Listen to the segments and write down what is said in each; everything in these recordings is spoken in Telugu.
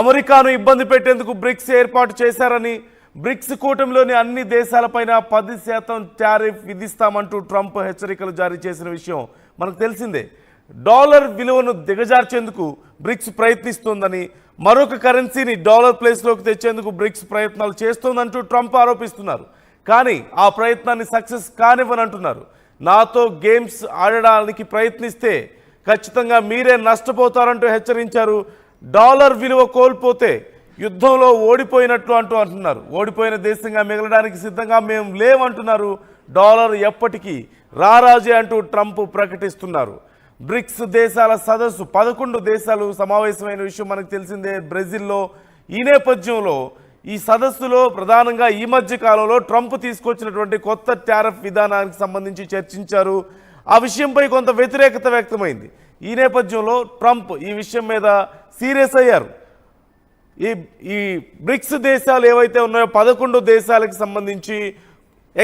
అమెరికాను ఇబ్బంది పెట్టేందుకు బ్రిక్స్ ఏర్పాటు చేశారని బ్రిక్స్ కూటమిలోని అన్ని దేశాలపైన 10% టారిఫ్ విధిస్తామంటూ ట్రంప్ హెచ్చరికలు జారీ చేసిన విషయం మనకు తెలిసిందే. డాలర్ విలువను దిగజార్చేందుకు బ్రిక్స్ ప్రయత్నిస్తోందని, మరొక కరెన్సీని డాలర్ ప్లేస్లోకి తెచ్చేందుకు బ్రిక్స్ ప్రయత్నాలు చేస్తోందంటూ ట్రంప్ ఆరోపిస్తున్నారు. కానీ ఆ ప్రయత్నాన్ని సక్సెస్ కానివ్వనంటున్నారు. నాతో గేమ్స్ ఆడడానికి ప్రయత్నిస్తే ఖచ్చితంగా మీరే నష్టపోతారంటూ హెచ్చరించారు. డాలర్ విలువ కోల్పోతే యుద్ధంలో ఓడిపోయినట్లు అంటున్నారు. ఓడిపోయిన దేశంగా మిగలడానికి సిద్ధంగా మేము లేవంటున్నారు. డాలర్ ఎప్పటికీ రారాజే అంటూ ట్రంప్ ప్రకటిస్తున్నారు. బ్రిక్స్ దేశాల సదస్సు 11 దేశాలు సమావేశమైన విషయం మనకు తెలిసిందే బ్రెజిల్లో. ఈ నేపథ్యంలో ఈ సదస్సులో ప్రధానంగా ఈ మధ్య కాలంలో ట్రంప్ తీసుకొచ్చినటువంటి కొత్త టారిఫ్ విధానానికి సంబంధించి చర్చించారు. ఆ విషయంపై కొంత వ్యతిరేకత వ్యక్తమైంది. ఈ నేపథ్యంలో ట్రంప్ ఈ విషయం మీద సీరియస్ అయ్యారు. ఈ బ్రిక్స్ దేశాలు ఏవైతే ఉన్నాయో 11 దేశాలకు సంబంధించి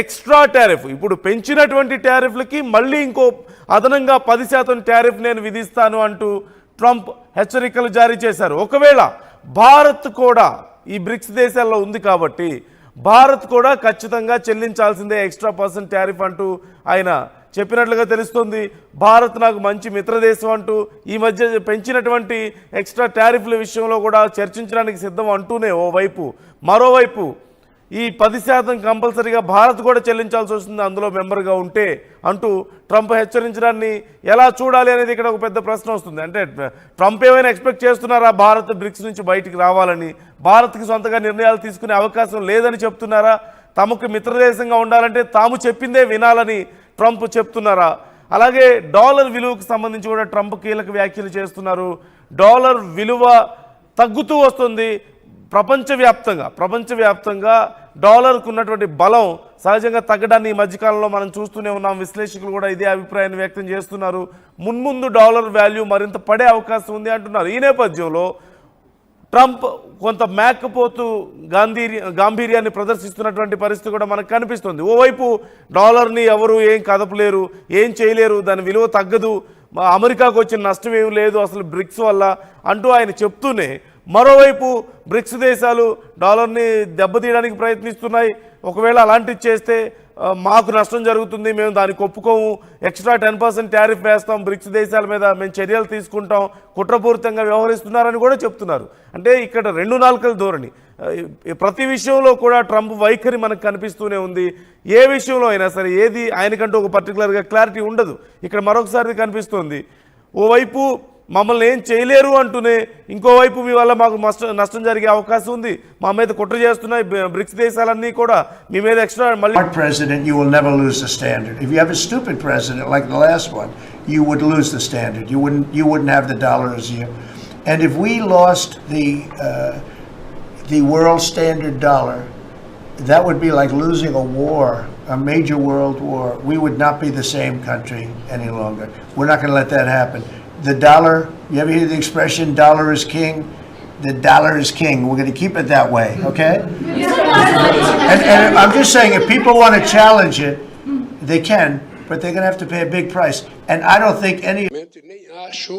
ఎక్స్ట్రా టారిఫ్, ఇప్పుడు పెంచినటువంటి టారిఫ్లకి మళ్ళీ ఇంకో అదనంగా 10% టారిఫ్ నేను విధిస్తాను అంటూ ట్రంప్ హెచ్చరికలు జారీ చేశారు. ఒకవేళ భారత్ కూడా ఈ బ్రిక్స్ దేశాల్లో ఉంది కాబట్టి భారత్ కూడా ఖచ్చితంగా చెల్లించాల్సిందే ఎక్స్ట్రా % టారిఫ్ అంటూ ఆయన చెప్పినట్లుగా తెలుస్తుంది. భారత్ నాకు మంచి మిత్రదేశం అంటూ ఈ మధ్య పెంచినటువంటి ఎక్స్ట్రా టారిఫ్ల విషయంలో కూడా చర్చించడానికి సిద్ధం అంటూనే ఓవైపు, మరోవైపు ఈ 10% కంపల్సరీగా భారత్ కూడా చెల్లించాల్సి వస్తుంది అందులో మెంబర్గా ఉంటే అంటూ ట్రంప్ హెచ్చరించడాన్ని ఎలా చూడాలి అనేది ఇక్కడ ఒక పెద్ద ప్రశ్న వస్తుంది. అంటే ట్రంప్ ఏమైనా ఎక్స్పెక్ట్ చేస్తున్నారా భారత్ బ్రిక్స్ నుంచి బయటికి రావాలని? భారత్కి సొంతగా నిర్ణయాలు తీసుకునే అవకాశం లేదని చెప్తున్నారా? తమకు మిత్రదేశంగా ఉండాలంటే తాము చెప్పిందే వినాలని ట్రంప్ చెప్తున్నారా? అలాగే డాలర్ విలువకు సంబంధించి కూడా ట్రంప్ కీలక వ్యాఖ్యలు చేస్తున్నారు. డాలర్ విలువ తగ్గుతూ వస్తుంది. ప్రపంచవ్యాప్తంగా డాలర్కు ఉన్నటువంటి బలం సహజంగా తగ్గడాన్ని ఈ మధ్యకాలంలో మనం చూస్తూనే ఉన్నాం. విశ్లేషకులు కూడా ఇదే అభిప్రాయాన్ని వ్యక్తం చేస్తున్నారు. మున్ముందు డాలర్ వాల్యూ మరింత పడే అవకాశం ఉంది అంటున్నారు. ఈ నేపథ్యంలో ట్రంప్ కొంత మేకపోతూ గాంభీర్యాన్ని ప్రదర్శిస్తున్నటువంటి పరిస్థితి కూడా మనకు కనిపిస్తుంది. ఓవైపు డాలర్ని ఎవరు ఏం కదపలేరు, ఏం చేయలేరు, దాని విలువ తగ్గదు, అమెరికాకు వచ్చిన నష్టం ఏం లేదు అసలు బ్రిక్స్ వల్ల అంటూ ఆయన చెప్తూనే, మరోవైపు బ్రిక్స్ దేశాలు డాలర్ని దెబ్బతీయడానికి ప్రయత్నిస్తున్నాయి. ఒకవేళ అలాంటివి చేస్తే మాకు నష్టం జరుగుతుంది, మేము దానికి ఒప్పుకోము, ఎక్స్ట్రా 10% టారిఫ్ వేస్తాం, బ్రిక్స్ దేశాల మీద మేము చర్యలు తీసుకుంటాం, కుట్రపూరితంగా వ్యవహరిస్తున్నారని కూడా చెప్తున్నారు. అంటే ఇక్కడ 2 నాలుకల ధోరణి. ప్రతి విషయంలో కూడా ట్రంప్ వైఖరి మనకు కనిపిస్తూనే ఉంది. ఏ విషయంలో అయినా సరే ఏది ఆయనకంటూ ఒక పర్టికులర్గా క్లారిటీ ఉండదు. ఇక్కడ మరొకసారి కనిపిస్తుంది. ఓవైపు మమ్మల్ని ఏం చేయలేరు అంటూనే ఇంకోవైపు మీ వల్ల మాకు నష్టం జరిగే అవకాశం ఉంది, మా మీద కుట్ర చేస్తున్నాయి బ్రిక్స్ దేశాలన్నీ కూడా మీ మీద ఎక్స్ట్రా మళ్ళీ. President, you will never lose the standard. If you have a stupid president like the last one, you would lose the standard. You wouldn't have the dollar as you. And if we lost the world standard dollar, that would be like losing a war, a major world war. We would not be the same country any longer. We're not going to let that happen. The dollar, you ever hear the expression, dollar is king? The dollar is king. We're going to keep it that way, okay? And I'm just saying, if people want to challenge it, they can, but they're going to have to pay a big price. And I don't think any... Nem acho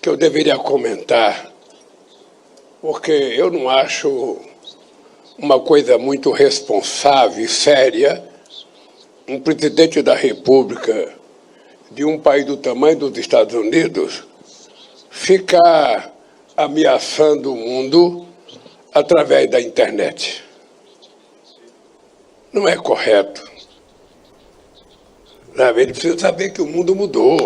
que eu deveria comentar, porque eu não acho uma coisa muito responsável e séria presidente da República de país do tamanho dos Estados Unidos ficar ameaçando o mundo através da internet. Não é correto. Sabe? Ele precisa saber que o mundo mudou.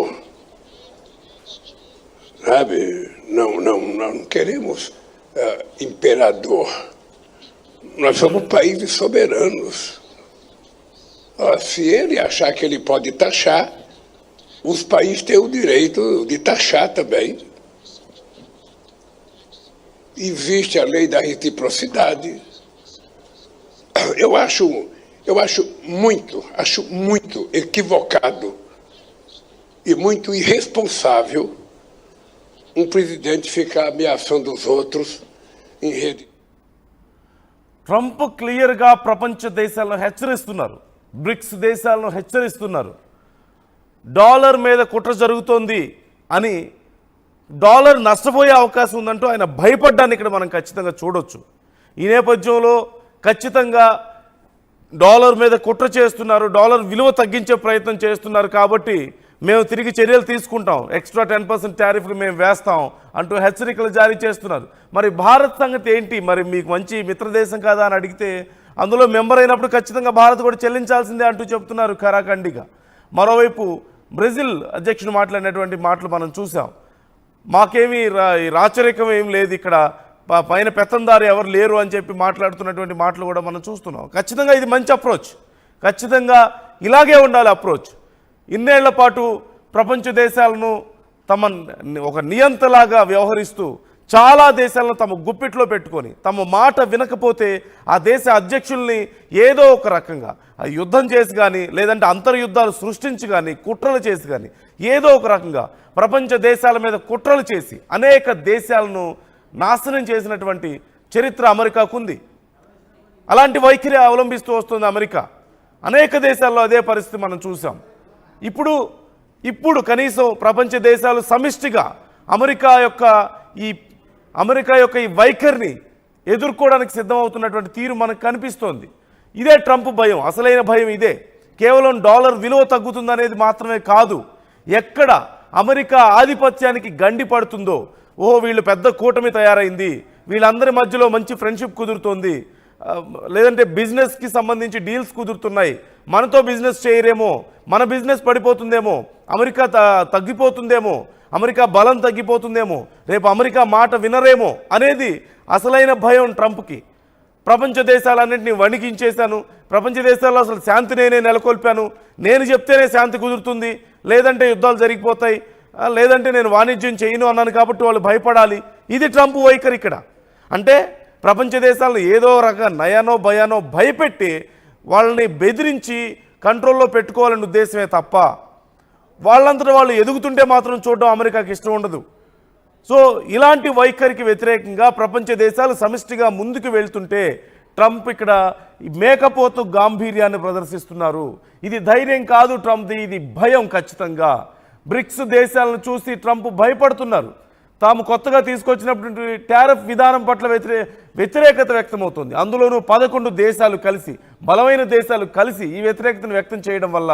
Sabe? Não queremos imperador. Nós somos países soberanos. Se ele achar que ele pode taxar, os países têm o direito de taxar também. Existe a lei da reciprocidade. Eu acho muito equivocado e muito irresponsável presidente ficar ameaçando os outros em rede. Trump క్లియర్గా ప్రపంచ దేశాలను హెచ్చరిస్తున్నారు, బ్రిక్స్ దేశాలను హెచ్చరిస్తున్నారు. డాలర్ మీద కుట్ర జరుగుతోంది అని డాలర్ నష్టపోయే అవకాశం ఉందంటూ ఆయన భయపడ్డాన్ని ఇక్కడ మనం ఖచ్చితంగా చూడొచ్చు. ఈ నేపథ్యంలో ఖచ్చితంగా డాలర్ మీద కుట్ర చేస్తున్నారు, డాలర్ విలువ తగ్గించే ప్రయత్నం చేస్తున్నారు కాబట్టి మేము తిరిగి చర్యలు తీసుకుంటాం, ఎక్స్ట్రా 10% టారిఫ్లు మేము వేస్తాం అంటూ హెచ్చరికలు జారీ చేస్తున్నారు. మరి భారత్ సంగతి ఏంటి? మరి మీకు మంచి మిత్రదేశం కాదా అని అడిగితే అందులో మెంబర్ అయినప్పుడు ఖచ్చితంగా భారత్ కూడా చెల్లించాల్సిందే అంటూ చెప్తున్నారు ఖరాఖండిగా. మరోవైపు బ్రెజిల్ అధ్యక్షుడు మాట్లాడినటువంటి మాటలు మనం చూసాం. మాకేమీ రాచరికం ఏం లేదు ఇక్కడ, పైన పెత్తందారు ఎవరు లేరు అని చెప్పి మాట్లాడుతున్నటువంటి మాటలు కూడా మనం చూస్తున్నాం. ఖచ్చితంగా ఇది మంచి అప్రోచ్, ఖచ్చితంగా ఇలాగే ఉండాలి అప్రోచ్. ఇన్నేళ్ల పాటు ప్రపంచ దేశాలను తమ ఒక నియంతలాగా వ్యవహరిస్తూ చాలా దేశాలను తమ గుప్పిట్లో పెట్టుకొని తమ మాట వినకపోతే ఆ దేశ అధ్యక్షుల్ని ఏదో ఒక రకంగా యుద్ధం చేసి కానీ లేదంటే అంతర్యుద్ధాలు సృష్టించి కానీ కుట్రలు చేసి కానీ ఏదో ఒక రకంగా ప్రపంచ దేశాల మీద కుట్రలు చేసి అనేక దేశాలను నాశనం చేసినటువంటి చరిత్ర అమెరికాకు ఉంది. అలాంటి వైఖరి అవలంబిస్తూ వస్తుంది అమెరికా. అనేక దేశాల్లో అదే పరిస్థితి మనం చూసాం. ఇప్పుడు కనీసం ప్రపంచ దేశాలు సమిష్టిగా అమెరికా యొక్క ఈ వైఖరిని ఎదుర్కోవడానికి సిద్ధమవుతున్నటువంటి తీరు మనకు కనిపిస్తోంది. ఇదే ట్రంప్ భయం, అసలైన భయం ఇదే. కేవలం డాలర్ విలువ తగ్గుతుందనేది మాత్రమే కాదు, ఎక్కడ అమెరికా ఆధిపత్యానికి గండి పడుతుందో, వీళ్ళు పెద్ద కూటమి తయారైంది, వీళ్ళందరి మధ్యలో మంచి ఫ్రెండ్షిప్ కుదురుతోంది, లేదంటే బిజినెస్కి సంబంధించి డీల్స్ కుదురుతున్నాయి, మనతో బిజినెస్ చేయరేమో, మన బిజినెస్ పడిపోతుందేమో, అమెరికా తగ్గిపోతుందేమో, అమెరికా బలం తగ్గిపోతుందేమో, రేపు అమెరికా మాట వినరేమో అనేది అసలైన భయం ట్రంప్కి. ప్రపంచ దేశాలన్నింటినీ వణికించేశాను, ప్రపంచ దేశాల్లో అసలు శాంతి నేనే నెలకొల్పాను, నేను చెప్తేనే శాంతి కుదురుతుంది, లేదంటే యుద్ధాలు జరిగిపోతాయి, లేదంటే నేను వాణిజ్యం చేయను అన్నాను కాబట్టి వాళ్ళు భయపడాలి. ఇది ట్రంప్ వైఖరి ఇక్కడ. అంటే ప్రపంచ దేశాలను ఏదో రకంగా నయానో భయానో భయపెట్టి వాళ్ళని బెదిరించి కంట్రోల్లో పెట్టుకోవాలనే ఉద్దేశమే తప్ప వాళ్ళంతటా వాళ్ళు ఎదుగుతుంటే మాత్రం చూడడం అమెరికాకి ఇష్టం ఉండదు. సో ఇలాంటి వైఖరికి వ్యతిరేకంగా ప్రపంచ దేశాలు సమిష్టిగా ముందుకు వెళ్తుంటే ట్రంప్ ఇక్కడ మేకపోతు గాంభీర్యాన్ని ప్రదర్శిస్తున్నారు. ఇది ధైర్యం కాదు ట్రంప్ది, ఇది భయం. ఖచ్చితంగా బ్రిక్స్ దేశాలను చూసి ట్రంప్ భయపడుతున్నారు. తాము కొత్తగా తీసుకొచ్చినటువంటి టారిఫ్ విధానం పట్ల వ్యతిరేకత వ్యక్తమవుతుంది. అందులోనూ 11 దేశాలు కలిసి, బలమైన దేశాలు కలిసి ఈ వ్యతిరేకతను వ్యక్తం చేయడం వల్ల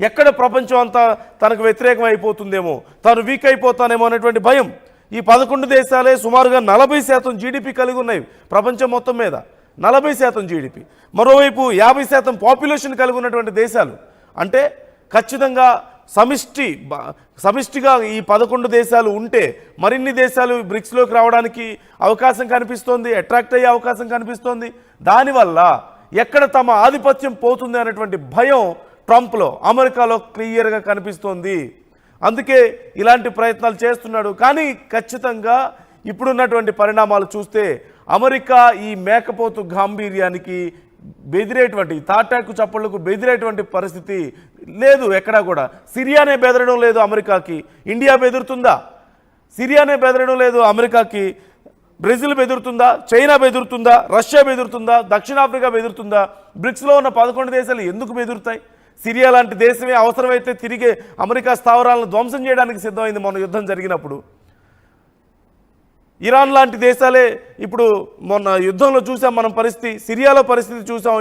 ఎక్కడ ప్రపంచం అంతా తనకు వ్యతిరేకం అయిపోతుందేమో, తాను వీక్ అయిపోతానేమో అనేటువంటి భయం. ఈ 11 దేశాలే సుమారుగా 40% జీడిపి కలిగి ఉన్నాయి ప్రపంచం మొత్తం మీద, 40% జీడిపి. మరోవైపు 50% పాపులేషన్ కలిగి ఉన్నటువంటి దేశాలు. అంటే ఖచ్చితంగా సమిష్టిగా ఈ 11 దేశాలు ఉంటే మరిన్ని దేశాలు బ్రిక్స్లోకి రావడానికి అవకాశం కనిపిస్తోంది, అట్రాక్ట్ అయ్యే అవకాశం కనిపిస్తోంది. దానివల్ల ఎక్కడ తమ ఆధిపత్యం పోతుంది అనేటువంటి భయం ట్రంప్లో, అమెరికాలో క్లియర్గా కనిపిస్తోంది. అందుకే ఇలాంటి ప్రయత్నాలు చేస్తున్నాడు. కానీ ఖచ్చితంగా ఇప్పుడున్నటువంటి పరిణామాలు చూస్తే అమెరికా ఈ మేకపోతు గాంభీర్యానికి బెదిరేటువంటి, తాటాకు చప్పళ్లకు బెదిరేటువంటి పరిస్థితి లేదు ఎక్కడా కూడా. సిరియానే బెదరడం లేదు అమెరికాకి, ఇండియా బెదురుతుందా? సిరియానే బెదరడం లేదు అమెరికాకి. బ్రెజిల్ బెదురుతుందా? చైనా బెదురుతుందా? రష్యా బెదురుతుందా? దక్షిణాఫ్రికా బెదురుతుందా? బ్రిక్స్లో ఉన్న 11 దేశాలు ఎందుకు బెదురుతాయి? సిరియా లాంటి దేశమే అవసరమైతే తిరిగే అమెరికా స్థావరాలను ధ్వంసం చేయడానికి సిద్ధమైంది మొన్న యుద్ధం జరిగినప్పుడు. ఇరాన్ లాంటి దేశాలే ఇప్పుడు మొన్న యుద్ధంలో చూసాం మనం పరిస్థితి, సిరియాలో పరిస్థితి చూసాం.